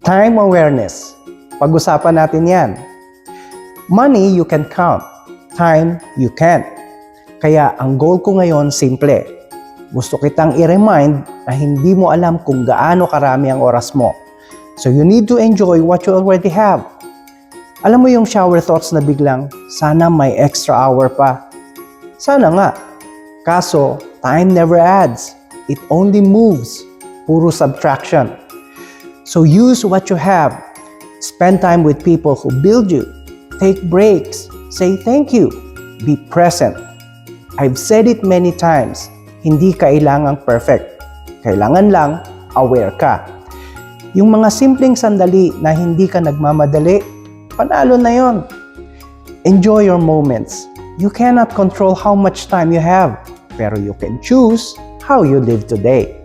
Time awareness. Pag-usapan natin yan. Money you can count. Time you can't. Kaya ang goal ko ngayon simple. Gusto kitang i-remind na hindi mo alam kung gaano karami ang oras mo. So you need to enjoy what you already have. Alam mo yung shower thoughts na biglang, sana may extra hour pa. Sana nga. Kaso, time never adds. It only moves. Puro subtraction. So use what you have. Spend time with people who build you. Take breaks. Say thank you. Be present. I've said it many times. Hindi kailangang perfect. Kailangan lang aware ka. Yung mga simpleng sandali na hindi ka nagmamadali, panalo na yon. Enjoy your moments. You cannot control how much time you have, pero you can choose how you live today.